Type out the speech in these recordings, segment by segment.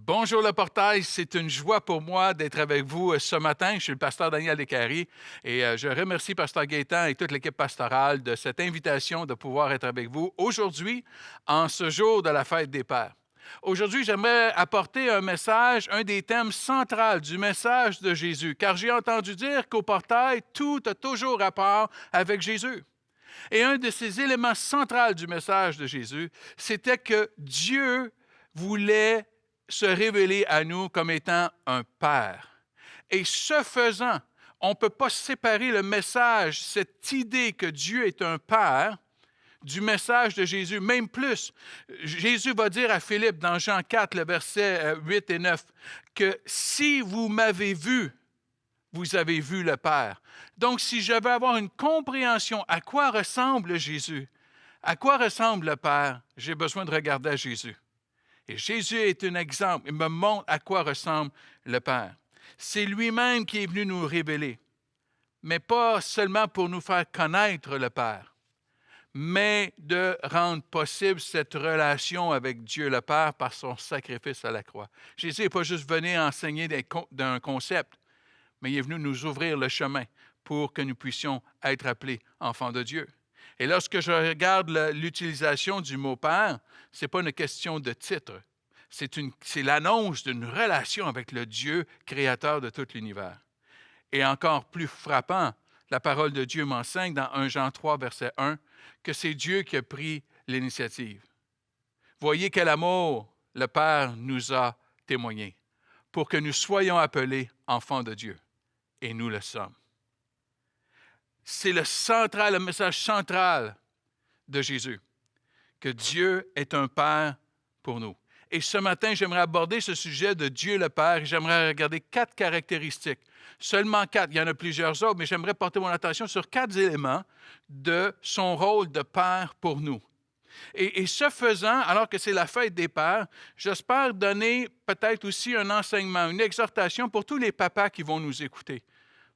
Bonjour le portail, c'est une joie pour moi d'être avec vous ce matin. Je suis le pasteur Daniel Descaries et je remercie pasteur Gaétan et toute l'équipe pastorale de cette invitation de pouvoir être avec vous aujourd'hui en ce jour de la fête des Pères. Aujourd'hui, j'aimerais apporter un message, un des thèmes centraux du message de Jésus, car j'ai entendu dire qu'au portail, tout a toujours rapport avec Jésus. Et un de ces éléments centraux du message de Jésus, c'était que Dieu voulait se révéler à nous comme étant un Père. Et ce faisant, on ne peut pas séparer le message, cette idée que Dieu est un Père, du message de Jésus. Même plus, Jésus va dire à Philippe dans Jean 4, le verset 8 et 9, que si vous m'avez vu, vous avez vu le Père. Donc, si je veux avoir une compréhension à quoi ressemble Jésus, à quoi ressemble le Père, j'ai besoin de regarder à Jésus. Et Jésus est un exemple. Il me montre à quoi ressemble le Père. C'est lui-même qui est venu nous révéler, mais pas seulement pour nous faire connaître le Père, mais de rendre possible cette relation avec Dieu le Père par son sacrifice à la croix. Jésus n'est pas juste venu enseigner d'un concept, mais il est venu nous ouvrir le chemin pour que nous puissions être appelés enfants de Dieu. Et lorsque je regarde l'utilisation du mot Père, ce n'est pas une question de titre. C'est l'annonce d'une relation avec le Dieu créateur de tout l'univers. Et encore plus frappant, la parole de Dieu m'enseigne dans 1 Jean 3, verset 1, que c'est Dieu qui a pris l'initiative. Voyez quel amour le Père nous a témoigné pour que nous soyons appelés enfants de Dieu. Et nous le sommes. C'est le message central de Jésus, que Dieu est un Père pour nous. Et ce matin, j'aimerais aborder ce sujet de Dieu le Père et j'aimerais regarder 4 caractéristiques. Seulement 4, il y en a plusieurs autres, mais j'aimerais porter mon attention sur 4 éléments de son rôle de Père pour nous. Et ce faisant, alors que c'est la fête des pères, j'espère donner peut-être aussi un enseignement, une exhortation pour tous les papas qui vont nous écouter.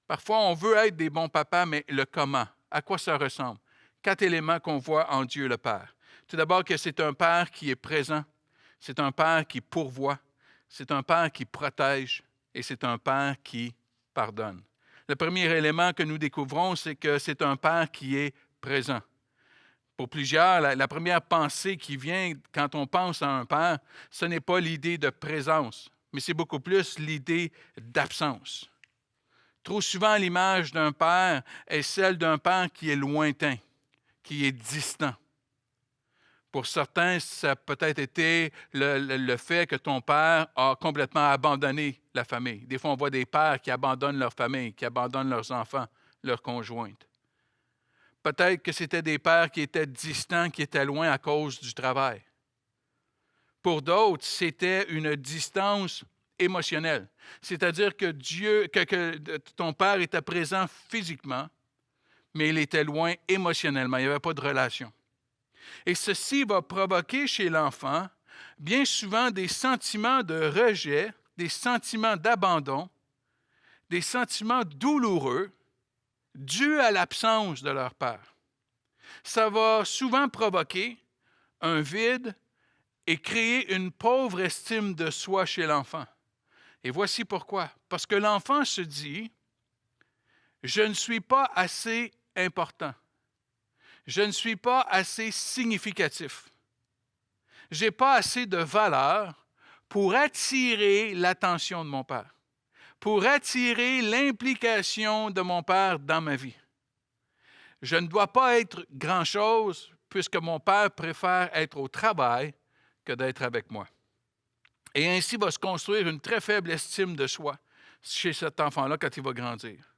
Parfois, on veut être des bons papas, mais le comment, à quoi ça ressemble? 4 éléments qu'on voit en Dieu le Père. Tout d'abord, que c'est un Père qui est présent, c'est un Père qui pourvoit, c'est un Père qui protège et c'est un Père qui pardonne. Le premier élément que nous découvrons, c'est que c'est un Père qui est présent. Pour plusieurs, la première pensée qui vient quand on pense à un Père, ce n'est pas l'idée de présence, mais c'est beaucoup plus l'idée d'absence. Trop souvent, l'image d'un père est celle d'un père qui est lointain, qui est distant. Pour certains, ça a peut-être été le fait que ton père a complètement abandonné la famille. Des fois, on voit des pères qui abandonnent leur famille, qui abandonnent leurs enfants, leurs conjointes. Peut-être que c'était des pères qui étaient distants, qui étaient loin à cause du travail. Pour d'autres, c'était une distance émotionnelle. C'est-à-dire que ton père était présent physiquement, mais il était loin émotionnellement. Il n'y avait pas de relation. Et ceci va provoquer chez l'enfant bien souvent des sentiments de rejet, des sentiments d'abandon, des sentiments douloureux dus à l'absence de leur père. Ça va souvent provoquer un vide et créer une pauvre estime de soi chez l'enfant. Et voici pourquoi. Parce que l'enfant se dit, je ne suis pas assez important. Je ne suis pas assez significatif. Je n'ai pas assez de valeur pour attirer l'attention de mon père, pour attirer l'implication de mon père dans ma vie. Je ne dois pas être grand-chose puisque mon père préfère être au travail que d'être avec moi. Et ainsi va se construire une très faible estime de soi chez cet enfant-là quand il va grandir.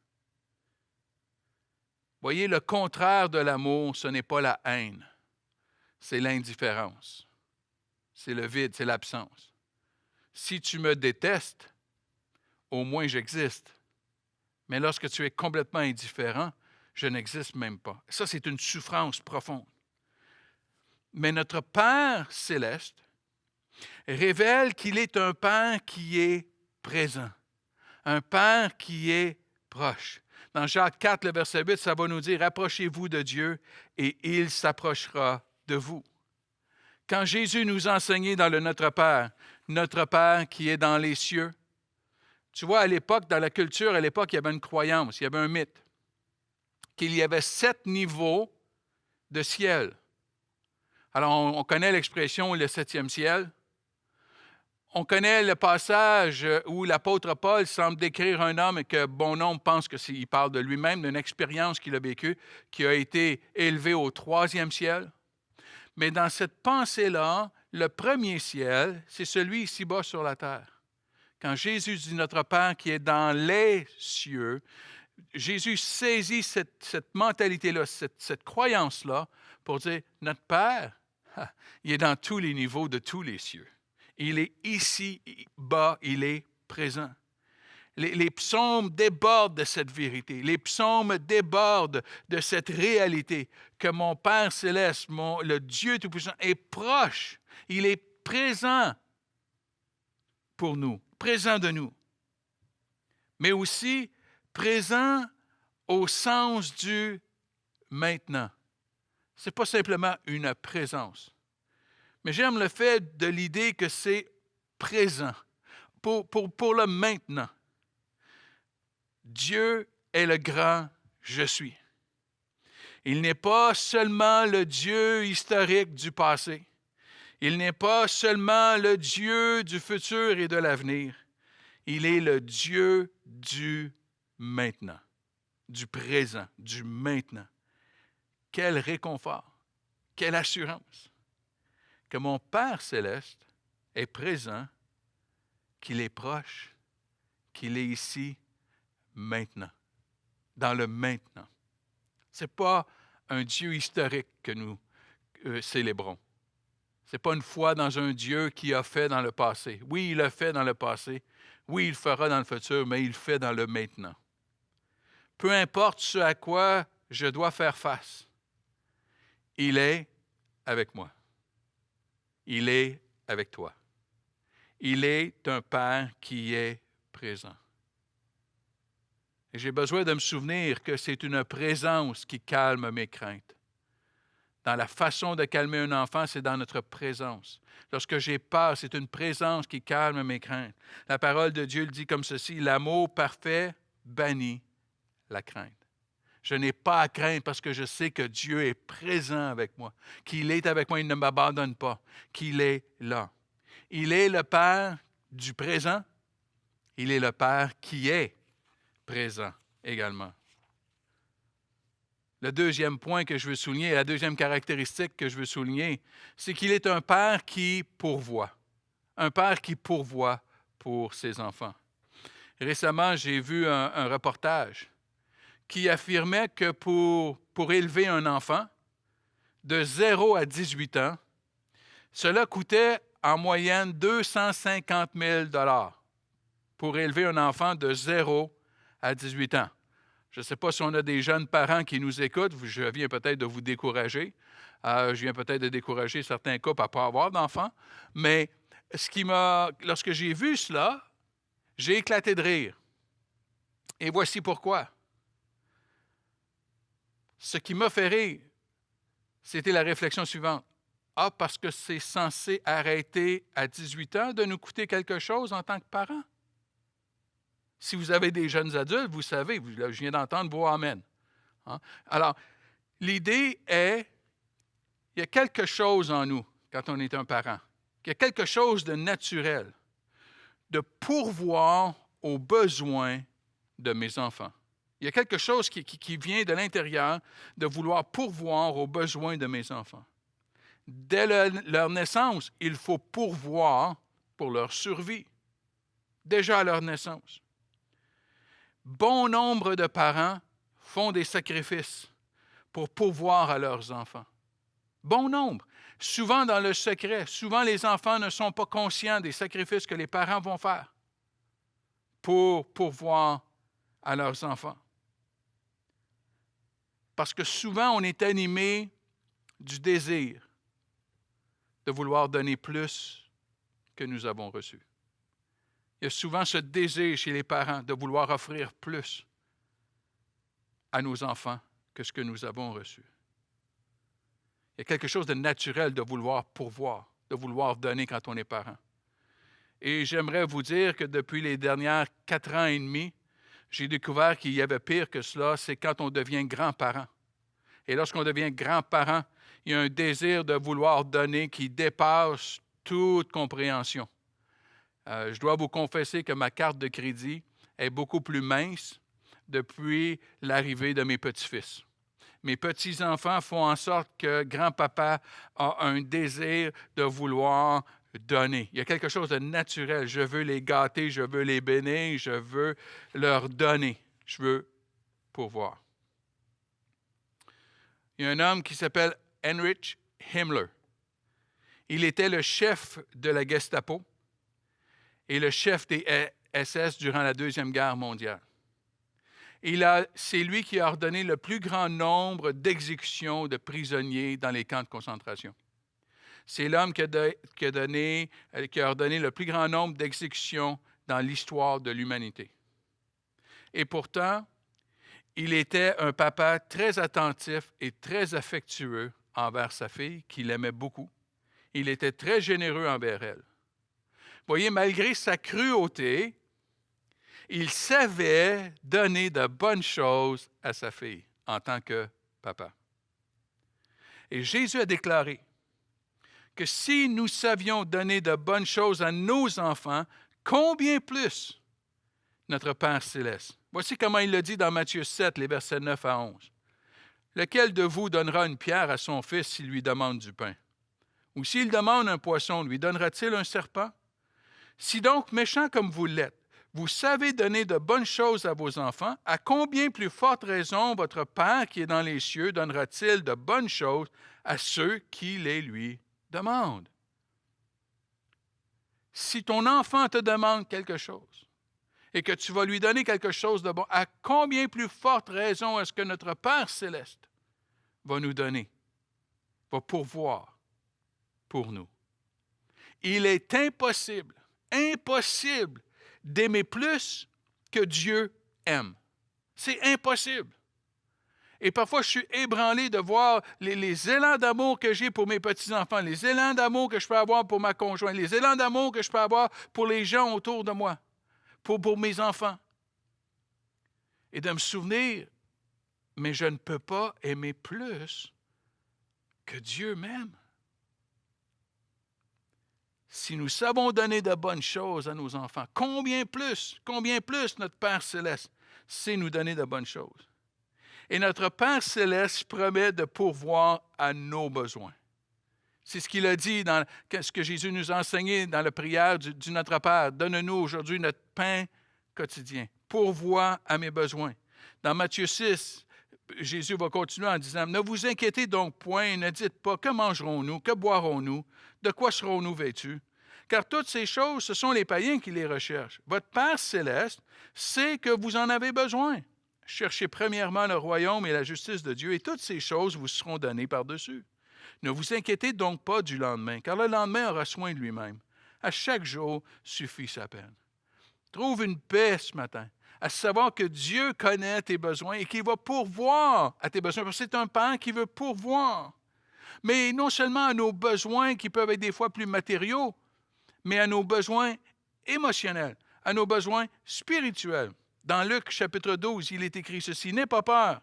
Voyez, le contraire de l'amour, ce n'est pas la haine, c'est l'indifférence. C'est le vide, c'est l'absence. Si tu me détestes, au moins j'existe. Mais lorsque tu es complètement indifférent, je n'existe même pas. Ça, c'est une souffrance profonde. Mais notre Père céleste révèle qu'il est un Père qui est présent, un Père qui est proche. Dans Jacques 4, le verset 8, ça va nous dire « Approchez-vous de Dieu et il s'approchera de vous ». Quand Jésus nous enseignait dans le Notre Père, Notre Père qui est dans les cieux. Tu vois, à l'époque, dans la culture, à l'époque, il y avait une croyance, il y avait un mythe, qu'il y avait 7 niveaux de ciel. Alors, on connaît l'expression le septième ciel. On connaît le passage où l'apôtre Paul semble décrire un homme et que bon nombre pense qu'il parle de lui-même, d'une expérience qu'il a vécue, qui a été élevé au 3e ciel. Mais dans cette pensée-là, le premier ciel, c'est celui ici-bas sur la terre. Quand Jésus dit notre Père qui est dans les cieux, Jésus saisit cette mentalité-là, cette croyance-là, pour dire notre Père, il est dans tous les niveaux de tous les cieux. Il est ici, bas, il est présent. Les psaumes débordent de cette vérité. Les psaumes débordent de cette réalité que mon Père céleste, le Dieu Tout-Puissant, est proche. Il est présent pour nous, présent de nous. Mais aussi présent au sens du maintenant. Ce n'est pas simplement une présence. Mais j'aime le fait de l'idée que c'est présent, pour le maintenant. Dieu est le grand je suis. Il n'est pas seulement le Dieu historique du passé. Il n'est pas seulement le Dieu du futur et de l'avenir. Il est le Dieu du maintenant, du présent, du maintenant. Quel réconfort, quelle assurance que mon Père céleste est présent, qu'il est proche, qu'il est ici maintenant, dans le maintenant. Ce n'est pas un Dieu historique que nous célébrons. Ce n'est pas une foi dans un Dieu qui a fait dans le passé. Oui, il a fait dans le passé. Oui, il fera dans le futur, mais il fait dans le maintenant. Peu importe ce à quoi je dois faire face, il est avec moi. Il est avec toi. Il est un Père qui est présent. Et j'ai besoin de me souvenir que c'est une présence qui calme mes craintes. Dans la façon de calmer un enfant, c'est dans notre présence. Lorsque j'ai peur, c'est une présence qui calme mes craintes. La parole de Dieu le dit comme ceci, l'amour parfait bannit la crainte. Je n'ai pas à craindre parce que je sais que Dieu est présent avec moi, qu'il est avec moi, il ne m'abandonne pas, qu'il est là. Il est le Père du présent, il est le Père qui est présent également. Le deuxième point que je veux souligner, la deuxième caractéristique que je veux souligner, c'est qu'il est un Père qui pourvoit. Un Père qui pourvoit pour ses enfants. Récemment, j'ai vu un reportage qui affirmait que pour élever un enfant de 0 à 18 ans, cela coûtait en moyenne 250 000 $ pour élever un enfant de 0 à 18 ans. Je ne sais pas si on a des jeunes parents qui nous écoutent. Je viens peut-être de vous décourager. Je viens peut-être de décourager certains couples à ne pas avoir d'enfants. Mais lorsque j'ai vu cela, j'ai éclaté de rire. Et voici pourquoi. Ce qui m'a fait rire, c'était la réflexion suivante. Ah, parce que c'est censé arrêter à 18 ans de nous coûter quelque chose en tant que parents? Si vous avez des jeunes adultes, vous savez, je viens d'entendre vos amen. Hein? Alors, l'idée est, il y a quelque chose en nous, quand on est un parent, il y a quelque chose de naturel, de pourvoir aux besoins de mes enfants. Il y a quelque chose qui vient de l'intérieur de vouloir pourvoir aux besoins de mes enfants. Dès leur naissance, il faut pourvoir pour leur survie, déjà à leur naissance. Bon nombre de parents font des sacrifices pour pourvoir à leurs enfants. Bon nombre. Souvent dans le secret. Souvent les enfants ne sont pas conscients des sacrifices que les parents vont faire pour pourvoir à leurs enfants. Parce que souvent on est animé du désir de vouloir donner plus que nous avons reçu. Il y a souvent ce désir chez les parents de vouloir offrir plus à nos enfants que ce que nous avons reçu. Il y a quelque chose de naturel de vouloir pourvoir, de vouloir donner quand on est parent. Et j'aimerais vous dire que depuis les dernières 4 ans et demi, j'ai découvert qu'il y avait pire que cela, c'est quand on devient grand-parent. Et lorsqu'on devient grand-parent, il y a un désir de vouloir donner qui dépasse toute compréhension. Je dois vous confesser que ma carte de crédit est beaucoup plus mince depuis l'arrivée de mes petits-fils. Mes petits-enfants font en sorte que grand-papa a un désir de vouloir donner. Il y a quelque chose de naturel. Je veux les gâter, je veux les bénir, je veux leur donner. Je veux pourvoir. Il y a un homme qui s'appelle Heinrich Himmler. Il était le chef de la Gestapo et le chef des SS durant la Deuxième Guerre mondiale. C'est lui qui a ordonné le plus grand nombre d'exécutions de prisonniers dans les camps de concentration. C'est l'homme qui a ordonné le plus grand nombre d'exécutions dans l'histoire de l'humanité. Et pourtant, il était un papa très attentif et très affectueux envers sa fille, qu'il aimait beaucoup. Il était très généreux envers elle. Vous voyez, malgré sa cruauté, il savait donner de bonnes choses à sa fille en tant que papa. Et Jésus a déclaré que si nous savions donner de bonnes choses à nos enfants, combien plus notre Père céleste. Voici comment il le dit dans Matthieu 7, les versets 9 à 11. Lequel de vous donnera une pierre à son fils s'il lui demande du pain? Ou s'il demande un poisson, lui donnera-t-il un serpent? Si donc, méchant comme vous l'êtes, vous savez donner de bonnes choses à vos enfants, à combien plus forte raison votre Père qui est dans les cieux donnera-t-il de bonnes choses à ceux qui les lui demandent? Si ton enfant te demande quelque chose et que tu vas lui donner quelque chose de bon, à combien plus forte raison est-ce que notre Père céleste va nous donner, va pourvoir pour nous? Il est impossible d'aimer plus que Dieu aime. C'est impossible. Et parfois, je suis ébranlé de voir les élans d'amour que j'ai pour mes petits-enfants, les élans d'amour que je peux avoir pour ma conjointe, les élans d'amour que je peux avoir pour les gens autour de moi, pour mes enfants. Et de me souvenir, mais je ne peux pas aimer plus que Dieu m'aime. Si nous savons donner de bonnes choses à nos enfants, combien plus notre Père céleste sait nous donner de bonnes choses. Et notre Père céleste promet de pourvoir à nos besoins. C'est ce qu'il a dit dans ce que Jésus nous a enseigné dans la prière du Notre Père. Donne-nous aujourd'hui notre pain quotidien. Pourvois à mes besoins. Dans Matthieu 6, Jésus va continuer en disant, ne vous inquiétez donc point, ne dites pas, que mangerons-nous, que boirons-nous, de quoi serons-nous vêtus? Car toutes ces choses, ce sont les païens qui les recherchent. Votre Père céleste sait que vous en avez besoin. Cherchez premièrement le royaume et la justice de Dieu, et toutes ces choses vous seront données par-dessus. Ne vous inquiétez donc pas du lendemain, car le lendemain aura soin de lui-même. À chaque jour suffit sa peine. Trouve une paix ce matin, à savoir que Dieu connaît tes besoins et qu'il va pourvoir à tes besoins, parce que c'est un Père qui veut pourvoir. Mais non seulement à nos besoins qui peuvent être des fois plus matériaux, mais à nos besoins émotionnels, à nos besoins spirituels. Dans Luc chapitre 12, il est écrit ceci, « N'aie pas peur,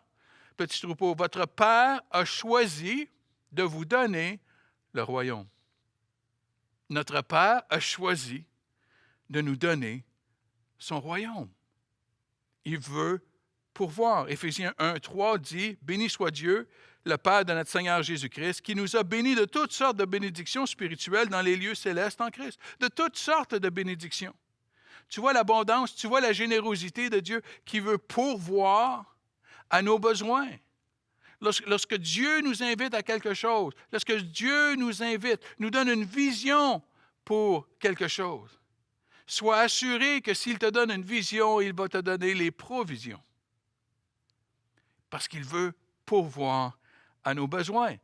petit troupeau, votre Père a choisi de vous donner le royaume. » Notre Père a choisi de nous donner son royaume. Il veut pourvoir. Éphésiens 1, 3 dit, « Béni soit Dieu, le Père de notre Seigneur Jésus-Christ, qui nous a bénis de toutes sortes de bénédictions spirituelles dans les lieux célestes en Christ. » De toutes sortes de bénédictions. Tu vois l'abondance, tu vois la générosité de Dieu qui veut pourvoir à nos besoins. Lorsque Dieu nous invite à quelque chose, lorsque Dieu nous invite, nous donne une vision pour quelque chose, sois assuré que s'il te donne une vision, il va te donner les provisions. Parce qu'il veut pourvoir à nos besoins.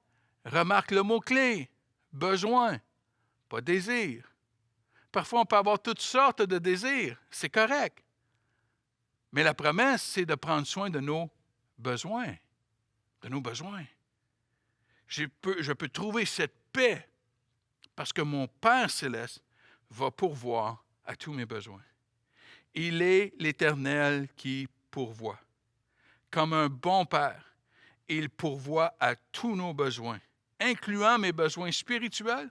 Remarque le mot-clé, besoin, pas désir. Parfois, on peut avoir toutes sortes de désirs, c'est correct. Mais la promesse, c'est de prendre soin de nos besoins. De nos besoins. Je peux trouver cette paix parce que mon Père céleste va pourvoir à tous mes besoins. Il est l'Éternel qui pourvoit. Comme un bon Père, il pourvoit à tous nos besoins, incluant mes besoins spirituels,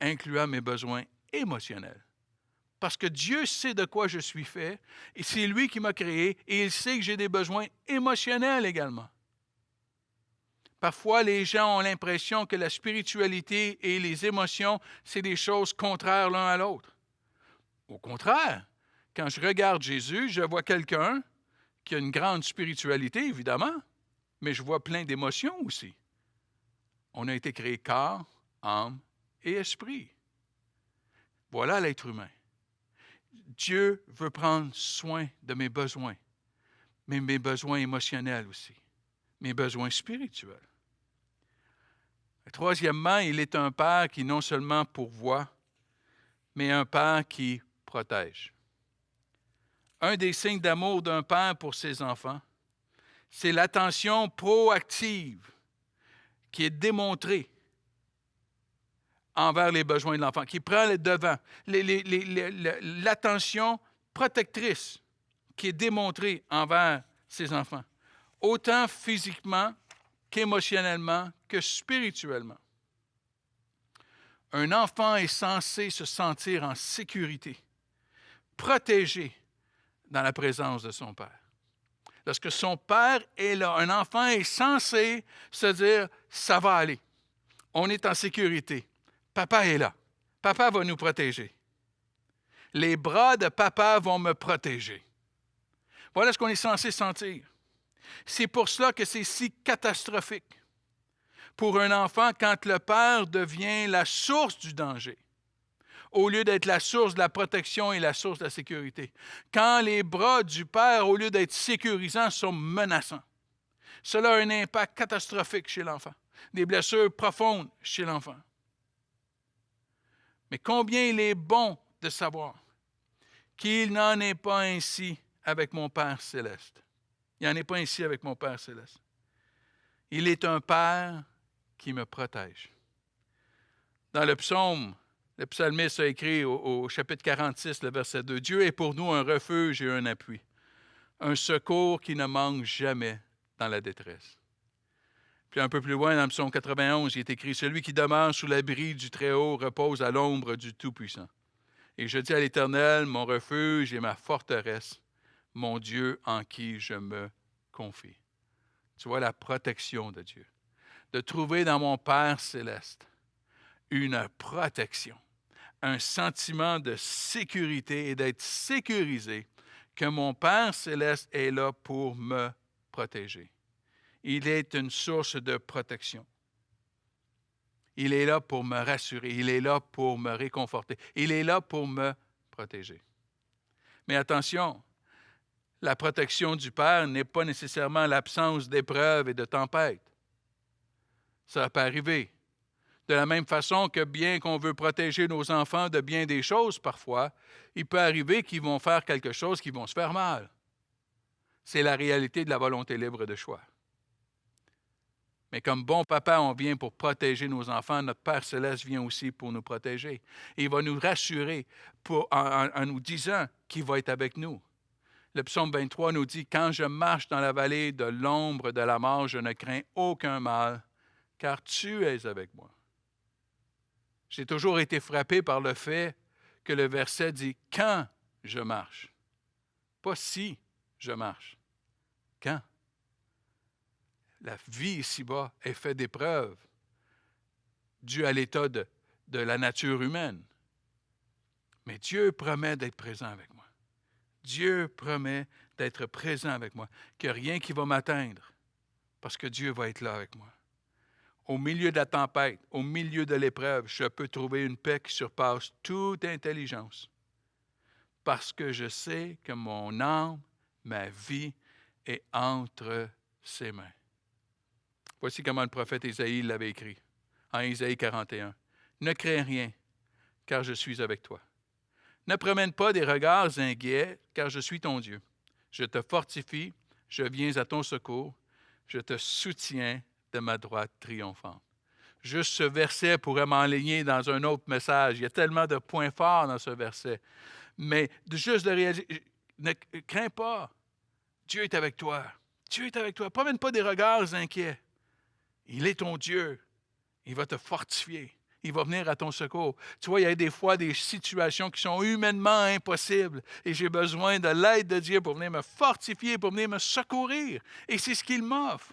incluant mes besoins émotionnels. Parce que Dieu sait de quoi je suis fait, et c'est lui qui m'a créé, et il sait que j'ai des besoins émotionnels également. Parfois, les gens ont l'impression que la spiritualité et les émotions, c'est des choses contraires l'un à l'autre. Au contraire, quand je regarde Jésus, je vois quelqu'un qui a une grande spiritualité, évidemment, mais je vois plein d'émotions aussi. On a été créé corps, âme et esprit. Voilà l'être humain. Dieu veut prendre soin de mes besoins, mais mes besoins émotionnels aussi, mes besoins spirituels. Troisièmement, il est un Père qui non seulement pourvoit, mais un Père qui protège. Un des signes d'amour d'un père pour ses enfants, c'est l'attention proactive qui est démontrée envers les besoins de l'enfant, qui prend le devant. L'attention protectrice qui est démontrée envers ses enfants, autant physiquement qu'émotionnellement que spirituellement. Un enfant est censé se sentir en sécurité, protégé dans la présence de son père. Lorsque son père est là, un enfant est censé se dire « ça va aller, on est en sécurité, papa est là, papa va nous protéger. Les bras de papa vont me protéger. » Voilà ce qu'on est censé sentir. C'est pour cela que c'est si catastrophique pour un enfant quand le père devient la source du danger, au lieu d'être la source de la protection et la source de la sécurité. Quand les bras du père, au lieu d'être sécurisants, sont menaçants. Cela a un impact catastrophique chez l'enfant, des blessures profondes chez l'enfant. Mais combien il est bon de savoir qu'il n'en est pas ainsi avec mon Père céleste. Il n'en est pas ainsi avec mon Père céleste. Il est un Père qui me protège. Dans le psaume, le psalmiste a écrit au chapitre 46, le verset 2, « Dieu est pour nous un refuge et un appui, un secours qui ne manque jamais dans la détresse. » Puis un peu plus loin, dans le psaume 91, il est écrit, « Celui qui demeure sous l'abri du Très-Haut repose à l'ombre du Tout-Puissant. Et je dis à l'Éternel, mon refuge et ma forteresse, mon Dieu en qui je me confie. » Tu vois la protection de Dieu. De trouver dans mon Père céleste une protection, un sentiment de sécurité et d'être sécurisé, que mon Père céleste est là pour me protéger. Il est une source de protection. Il est là pour me rassurer. Il est là pour me réconforter. Il est là pour me protéger. Mais attention, la protection du Père n'est pas nécessairement l'absence d'épreuves et de tempêtes. Ça peut arriver. De la même façon que bien qu'on veut protéger nos enfants de bien des choses parfois, il peut arriver qu'ils vont faire quelque chose qui vont se faire mal. C'est la réalité de la volonté libre de choix. Mais comme bon papa, on vient pour protéger nos enfants. Notre Père céleste vient aussi pour nous protéger. Et il va nous rassurer en nous disant qu'il va être avec nous. Le psaume 23 nous dit, « Quand je marche dans la vallée de l'ombre de la mort, je ne crains aucun mal, car tu es avec moi. » J'ai toujours été frappé par le fait que le verset dit « quand je marche », pas si je marche. Quand? La vie ici-bas est faite d'épreuves dues à l'état de la nature humaine. Mais Dieu promet d'être présent avec moi. Dieu promet d'être présent avec moi, qu'il n'y a rien qui va m'atteindre, parce que Dieu va être là avec moi. Au milieu de la tempête, au milieu de l'épreuve, je peux trouver une paix qui surpasse toute intelligence, parce que je sais que mon âme, ma vie est entre ses mains. Voici comment le prophète Isaïe l'avait écrit, en Isaïe 41. « Ne crains rien, car je suis avec toi. Ne promène pas des regards inquiets, car je suis ton Dieu. Je te fortifie, je viens à ton secours, je te soutiens de ma droite triomphante. » Juste ce verset pourrait m'enligner dans un autre message. Il y a tellement de points forts dans ce verset. Mais juste de réaliser, ne crains pas. Dieu est avec toi. Dieu est avec toi. Promène pas des regards inquiets. Il est ton Dieu. Il va te fortifier. Il va venir à ton secours. Tu vois, il y a des fois des situations qui sont humainement impossibles et j'ai besoin de l'aide de Dieu pour venir me fortifier, pour venir me secourir. Et c'est ce qu'il m'offre.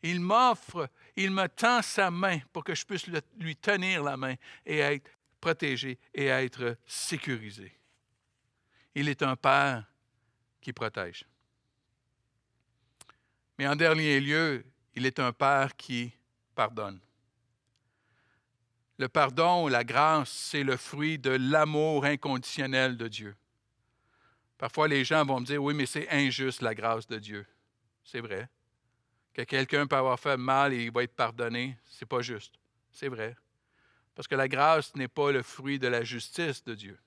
Il m'offre, il me tend sa main pour que je puisse lui tenir la main et être protégé et être sécurisé. Il est un Père qui protège. Mais en dernier lieu, il est un Père qui pardonne. Le pardon, la grâce, c'est le fruit de l'amour inconditionnel de Dieu. Parfois, les gens vont me dire, oui, mais c'est injuste la grâce de Dieu. C'est vrai. Que quelqu'un peut avoir fait mal et il va être pardonné, c'est pas juste. C'est vrai. Parce que la grâce n'est pas le fruit de la justice de Dieu.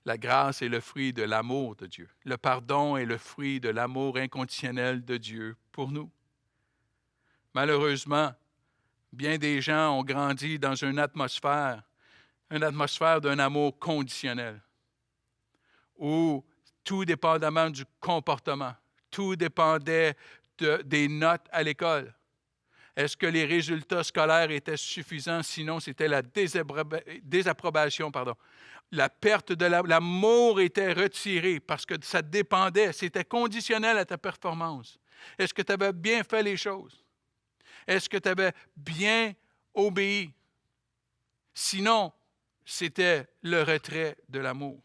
La grâce est le fruit de l'amour de Dieu. Le pardon est le fruit de l'amour inconditionnel de Dieu pour nous. Malheureusement, bien des gens ont grandi dans une atmosphère d'un amour conditionnel, où tout dépendamment du comportement, tout dépendait des notes à l'école. Est-ce que les résultats scolaires étaient suffisants? Sinon, c'était la désapprobation. La perte de l'amour était retirée parce que ça dépendait, c'était conditionnel à ta performance. Est-ce que tu avais bien fait les choses? Est-ce que tu avais bien obéi? Sinon, c'était le retrait de l'amour.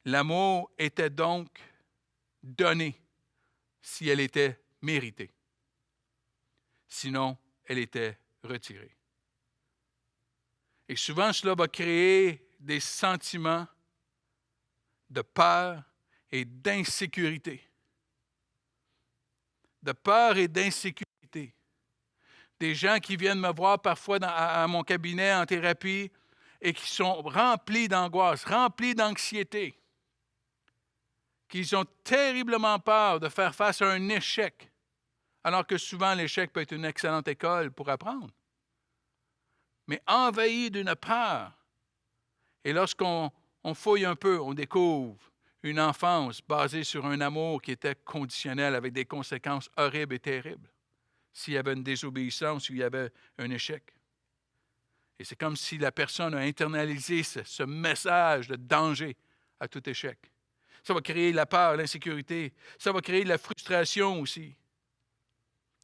L'amour était donc donné si elle était méritée. Sinon, elle était retirée. Et souvent, cela va créer des sentiments de peur et d'insécurité. De peur et d'insécurité. Des gens qui viennent me voir parfois à mon cabinet en thérapie et qui sont remplis d'angoisse, remplis d'anxiété, qu'ils ont terriblement peur de faire face à un échec, alors que souvent l'échec peut être une excellente école pour apprendre. Mais envahis d'une peur. Et lorsqu'on fouille un peu, on découvre une enfance basée sur un amour qui était conditionnel avec des conséquences horribles et terribles. S'il y avait une désobéissance ou il y avait un échec. Et c'est comme si la personne a internalisé ce message de danger à tout échec. Ça va créer la peur, l'insécurité. Ça va créer de la frustration aussi.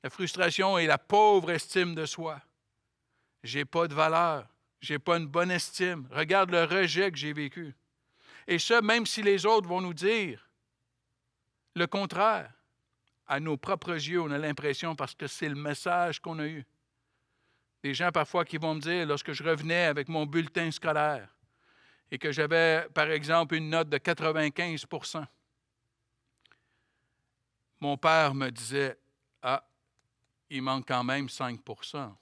La frustration et la pauvre estime de soi. Je n'ai pas de valeur. Je n'ai pas une bonne estime. Regarde le rejet que j'ai vécu. Et ça, même si les autres vont nous dire le contraire. À nos propres yeux, on a l'impression parce que c'est le message qu'on a eu. Des gens parfois qui vont me dire, lorsque je revenais avec mon bulletin scolaire et que j'avais, par exemple, une note de 95 %, mon père me disait, « Ah, il manque quand même 5 %.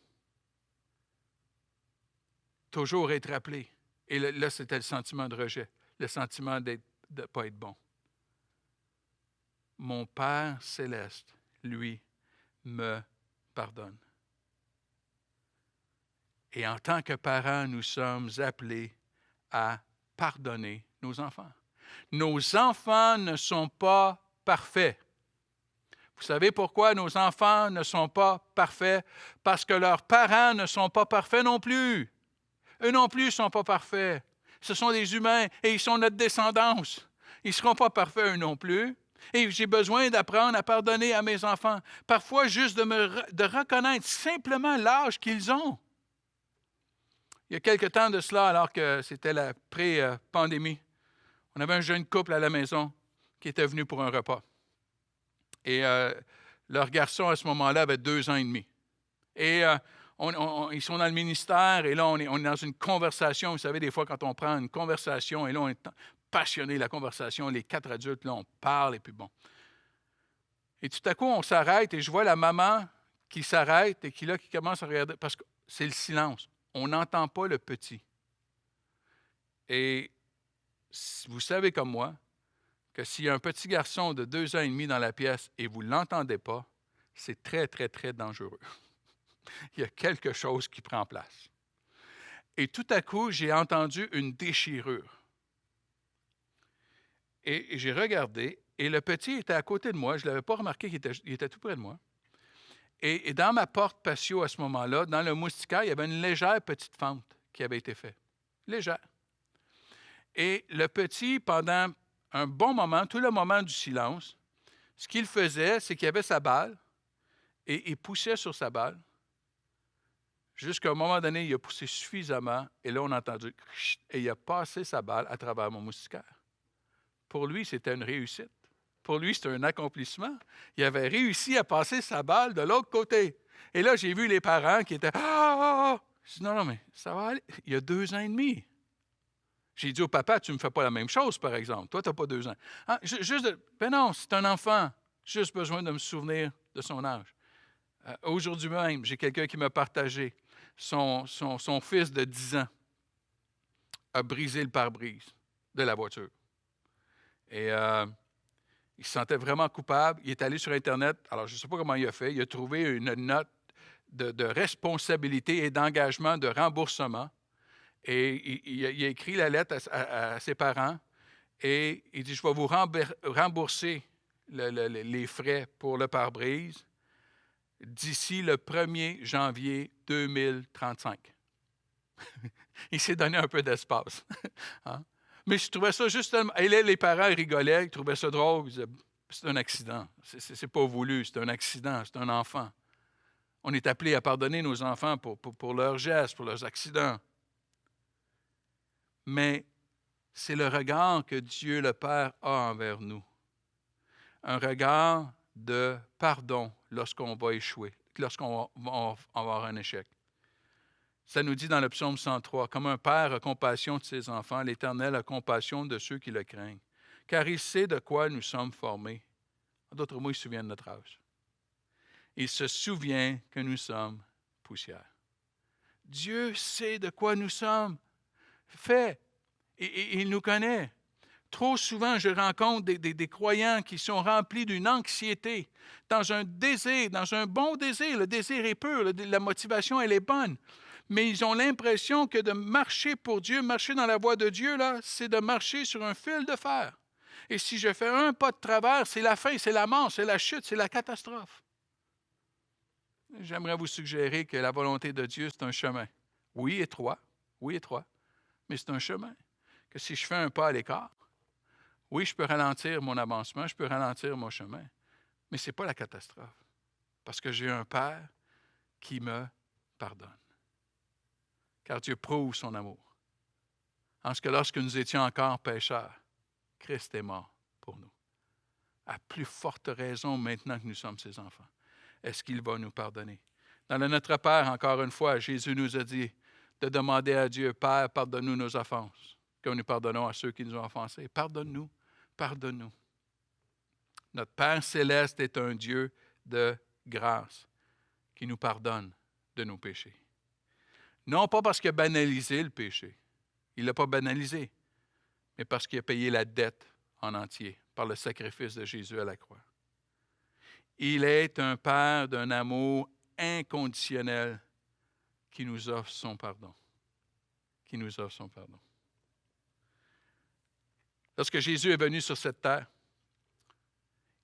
Toujours être rappelé. Et là, c'était le sentiment de rejet, le sentiment de ne pas être bon. Mon Père céleste, lui, me pardonne. Et en tant que parents, nous sommes appelés à pardonner nos enfants. Nos enfants ne sont pas parfaits. Vous savez pourquoi nos enfants ne sont pas parfaits? Parce que leurs parents ne sont pas parfaits non plus. Eux non plus ne sont pas parfaits. Ce sont des humains et ils sont notre descendance. Ils ne seront pas parfaits eux non plus. Et j'ai besoin d'apprendre à pardonner à mes enfants. Parfois, juste de reconnaître simplement l'âge qu'ils ont. Il y a quelque temps de cela, alors que c'était la pré-pandémie, on avait un jeune couple à la maison qui était venu pour un repas. Et leur garçon, à ce moment-là, avait 2 ans et demi. Et ils sont dans le ministère, et là, on est dans une conversation. Vous savez, des fois, quand on prend une conversation, et là, on est passionné, la conversation, les 4 adultes, là, on parle, et puis bon. Et tout à coup, on s'arrête, et je vois la maman qui s'arrête, et qui commence à regarder, parce que c'est le silence. On n'entend pas le petit. Et vous savez comme moi que s'il y a un petit garçon de 2 ans et demi dans la pièce et vous ne l'entendez pas, c'est très, très, très dangereux. il y a quelque chose qui prend place. Et tout à coup, j'ai entendu une déchirure. Et j'ai regardé, et le petit était à côté de moi. Je ne l'avais pas remarqué il était tout près de moi. Et dans ma porte patio à ce moment-là, dans le moustiquaire, il y avait une légère petite fente qui avait été faite. Légère. Et le petit, pendant un bon moment, tout le moment du silence, ce qu'il faisait, c'est qu'il avait sa balle et il poussait sur sa balle. Jusqu'à un moment donné, il a poussé suffisamment et là, on a entendu et il a passé sa balle à travers mon moustiquaire. Pour lui, c'était une réussite. Pour lui, c'était un accomplissement. Il avait réussi à passer sa balle de l'autre côté. Et là, j'ai vu les parents qui étaient Ah! Je dis non, mais ça va aller. Il y a 2 ans et demi. J'ai dit au papa, tu ne me fais pas la même chose, par exemple. Toi, tu n'as pas 2 ans. Ah, ben non, c'est un enfant. J'ai juste besoin de me souvenir de son âge. Aujourd'hui même, j'ai quelqu'un qui m'a partagé. Son fils de 10 ans a brisé le pare-brise de la voiture. Et il se sentait vraiment coupable. Il est allé sur Internet. Alors, je ne sais pas comment il a fait. Il a trouvé une note de responsabilité et d'engagement de remboursement. Et il a écrit la lettre à ses parents et il dit, je vais vous rembourser les frais pour le pare-brise d'ici le 1er janvier 2035. Il s'est donné un peu d'espace. Hein? Mais je trouvais ça justement... Et là, les parents rigolaient, ils trouvaient ça drôle. Ils disaient, c'est un accident. C'est pas voulu, c'est un accident, c'est un enfant. On est appelé à pardonner nos enfants pour leurs gestes, pour leurs accidents. Mais c'est le regard que Dieu le Père a envers nous. Un regard de pardon lorsqu'on va échouer, lorsqu'on va avoir un échec. Ça nous dit dans le psaume 103, « Comme un père a compassion de ses enfants, l'Éternel a compassion de ceux qui le craignent, car il sait de quoi nous sommes formés. » En d'autres mots, il se souvient de notre âge. Il se souvient que nous sommes poussière. Dieu sait de quoi nous sommes faits. Et il nous connaît. Trop souvent, je rencontre des croyants qui sont remplis d'une anxiété, dans un désir, dans un bon désir. Le désir est pur, la motivation, elle est bonne. Mais ils ont l'impression que de marcher pour Dieu, marcher dans la voie de Dieu, là, c'est de marcher sur un fil de fer. Et si je fais un pas de travers, c'est la fin, c'est la mort, c'est la chute, c'est la catastrophe. J'aimerais vous suggérer que la volonté de Dieu, c'est un chemin. Oui, étroit, mais c'est un chemin. Que si je fais un pas à l'écart, oui, je peux ralentir mon avancement, je peux ralentir mon chemin, mais ce n'est pas la catastrophe, parce que j'ai un Père qui me pardonne. Car Dieu prouve son amour. En ce que lorsque nous étions encore pécheurs, Christ est mort pour nous. À plus forte raison maintenant que nous sommes ses enfants. Est-ce qu'il va nous pardonner? Dans le Notre Père, encore une fois, Jésus nous a dit de demander à Dieu, Père, pardonne-nous nos offenses, comme nous pardonnons à ceux qui nous ont offensés. Pardonne-nous, pardonne-nous. Notre Père céleste est un Dieu de grâce qui nous pardonne de nos péchés. Non pas parce qu'il a banalisé le péché. Il ne l'a pas banalisé, mais parce qu'il a payé la dette en entier par le sacrifice de Jésus à la croix. Il est un Père d'un amour inconditionnel qui nous offre son pardon. Qui nous offre son pardon. Lorsque Jésus est venu sur cette terre,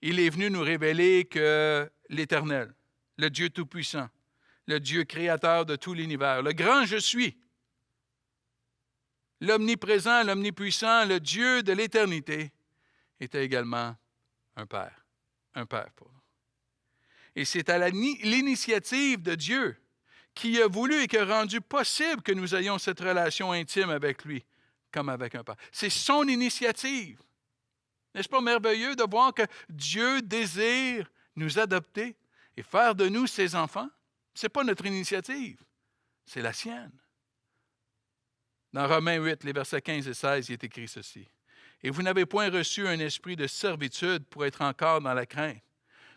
il est venu nous révéler que l'Éternel, le Dieu Tout-Puissant, le Dieu créateur de tout l'univers, le grand je suis, l'omniprésent, l'omnipuissant, le Dieu de l'éternité, était également un Père pour nous. Et c'est à l'initiative de Dieu qui a voulu et qui a rendu possible que nous ayons cette relation intime avec lui, comme avec un Père. C'est son initiative. N'est-ce pas merveilleux de voir que Dieu désire nous adopter et faire de nous ses enfants? Ce n'est pas notre initiative, c'est la sienne. Dans Romains 8, les versets 15 et 16, il est écrit ceci. « Et vous n'avez point reçu un esprit de servitude pour être encore dans la crainte,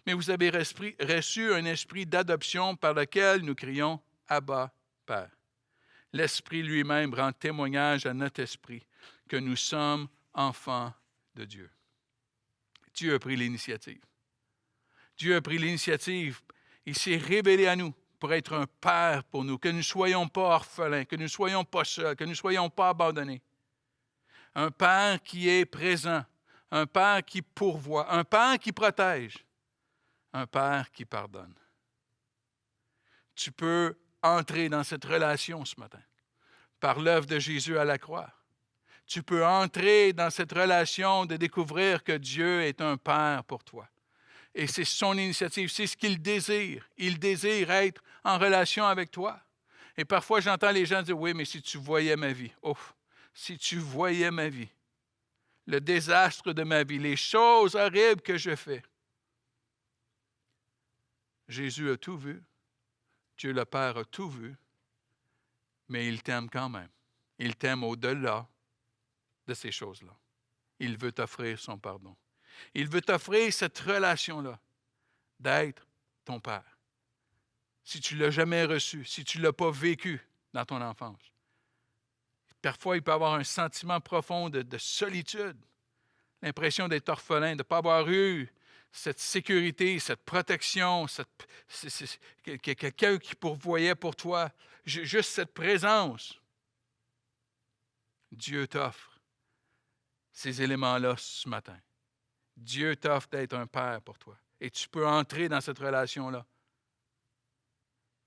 mais vous avez reçu un esprit d'adoption par lequel nous crions « Abba, Père ». L'Esprit lui-même rend témoignage à notre esprit que nous sommes enfants de Dieu. Dieu a pris l'initiative. Dieu a pris l'initiative. Il s'est révélé à nous pour être un père pour nous, que nous ne soyons pas orphelins, que nous ne soyons pas seuls, que nous ne soyons pas abandonnés. Un père qui est présent, un père qui pourvoit, un père qui protège, un père qui pardonne. Tu peux entrer dans cette relation ce matin par l'œuvre de Jésus à la croix. Tu peux entrer dans cette relation de découvrir que Dieu est un père pour toi. Et c'est son initiative, c'est ce qu'il désire. Il désire être en relation avec toi. Et parfois, j'entends les gens dire, oui, mais si tu voyais ma vie, si tu voyais ma vie, le désastre de ma vie, les choses horribles que je fais. Jésus a tout vu. Dieu le Père a tout vu. Mais il t'aime quand même. Il t'aime au-delà de ces choses-là. Il veut t'offrir son pardon. Il veut t'offrir cette relation-là d'être ton Père. Si tu ne l'as jamais reçu, si tu ne l'as pas vécu dans ton enfance. Parfois, il peut y avoir un sentiment profond de solitude, l'impression d'être orphelin, de ne pas avoir eu cette sécurité, cette protection, quelqu'un qui pourvoyait pour toi, juste cette présence. Dieu t'offre ces éléments-là ce matin. Dieu t'offre d'être un père pour toi. Et tu peux entrer dans cette relation-là.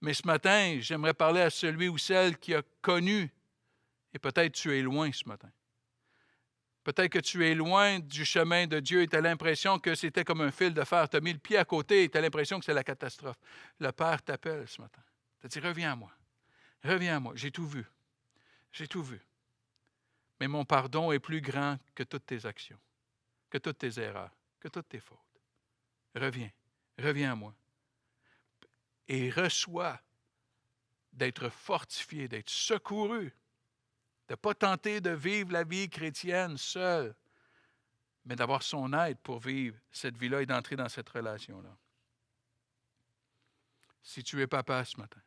Mais ce matin, j'aimerais parler à celui ou celle qui a connu, et peut-être tu es loin ce matin. Peut-être que tu es loin du chemin de Dieu et tu as l'impression que c'était comme un fil de fer. Tu as mis le pied à côté et tu as l'impression que c'est la catastrophe. Le Père t'appelle ce matin. Tu te dit, reviens à moi. Reviens à moi. J'ai tout vu. J'ai tout vu. Mais mon pardon est plus grand que toutes tes actions, que toutes tes erreurs, que toutes tes fautes. Reviens. Reviens à moi. Et reçois d'être fortifié, d'être secouru, de ne pas tenter de vivre la vie chrétienne seul, mais d'avoir son aide pour vivre cette vie-là et d'entrer dans cette relation-là. Si tu es papa ce matin,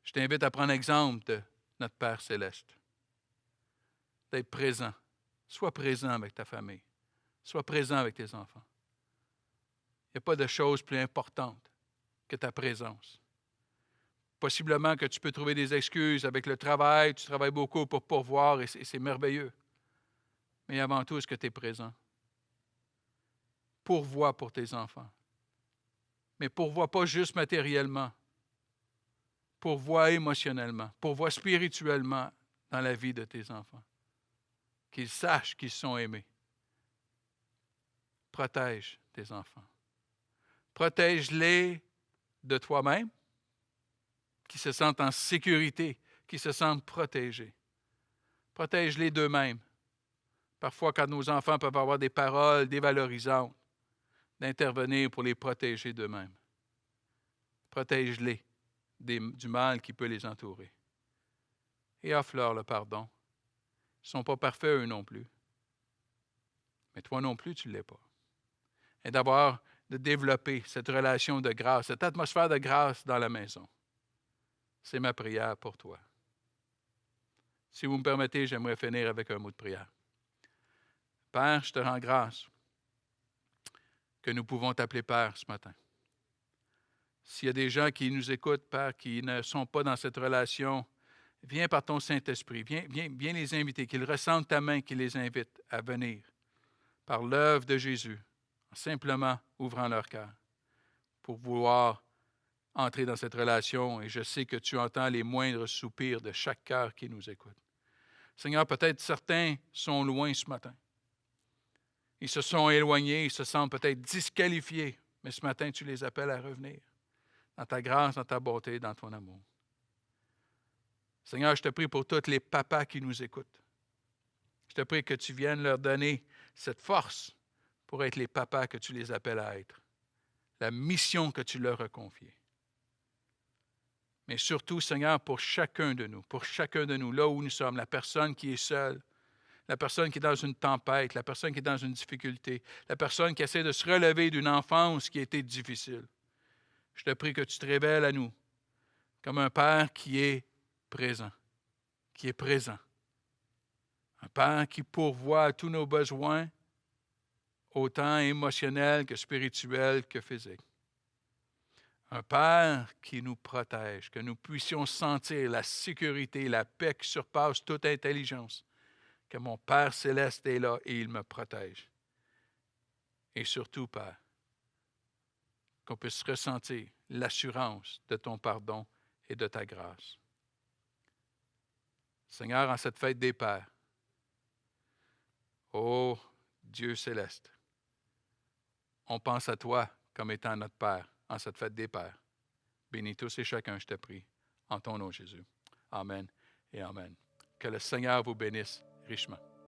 je t'invite à prendre exemple de notre Père céleste, d'être présent. Sois présent avec ta famille. Sois présent avec tes enfants. Il n'y a pas de chose plus importante que ta présence. Possiblement que tu peux trouver des excuses avec le travail, tu travailles beaucoup pour pourvoir et c'est merveilleux. Mais avant tout, est-ce que tu es présent? Pourvois pour tes enfants. Mais pourvois pas juste matériellement. Pourvois émotionnellement. Pourvois spirituellement dans la vie de tes enfants. Qu'ils sachent qu'ils sont aimés. Protège tes enfants. Protège-les de toi-même, qui se sentent en sécurité, qui se sentent protégés. Protège-les d'eux-mêmes. Parfois, quand nos enfants peuvent avoir des paroles dévalorisantes, d'intervenir pour les protéger d'eux-mêmes. Protège-les du mal qui peut les entourer. Et offre-leur le pardon. Ils ne sont pas parfaits, eux non plus. Mais toi non plus, tu ne l'es pas. Et de développer cette relation de grâce, cette atmosphère de grâce dans la maison. C'est ma prière pour toi. Si vous me permettez, j'aimerais finir avec un mot de prière. Père, je te rends grâce que nous pouvons t'appeler Père ce matin. S'il y a des gens qui nous écoutent, Père, qui ne sont pas dans cette relation, viens par ton Saint-Esprit, viens les inviter, qu'ils ressentent ta main qui les invite à venir par l'œuvre de Jésus, en simplement ouvrant leur cœur pour vouloir entrer dans cette relation. Et je sais que tu entends les moindres soupirs de chaque cœur qui nous écoute. Seigneur, peut-être certains sont loin ce matin. Ils se sont éloignés, ils se sentent peut-être disqualifiés, mais ce matin, tu les appelles à revenir dans ta grâce, dans ta bonté, dans ton amour. Seigneur, je te prie pour tous les papas qui nous écoutent. Je te prie que tu viennes leur donner cette force pour être les papas que tu les appelles à être, la mission que tu leur as confiée. Mais surtout, Seigneur, pour chacun de nous, là où nous sommes, la personne qui est seule, la personne qui est dans une tempête, la personne qui est dans une difficulté, la personne qui essaie de se relever d'une enfance qui a été difficile. Je te prie que tu te révèles à nous comme un Père qui est présent, Un Père qui pourvoit à tous nos besoins, autant émotionnels que spirituels que physiques. Un Père qui nous protège, que nous puissions sentir la sécurité, la paix qui surpasse toute intelligence, que mon Père céleste est là et il me protège. Et surtout, Père, qu'on puisse ressentir l'assurance de ton pardon et de ta grâce. Seigneur, en cette fête des Pères, ô Dieu céleste, on pense à toi comme étant notre Père en cette fête des Pères. Bénis tous et chacun, je te prie, en ton nom, Jésus. Amen et Amen. Que le Seigneur vous bénisse richement.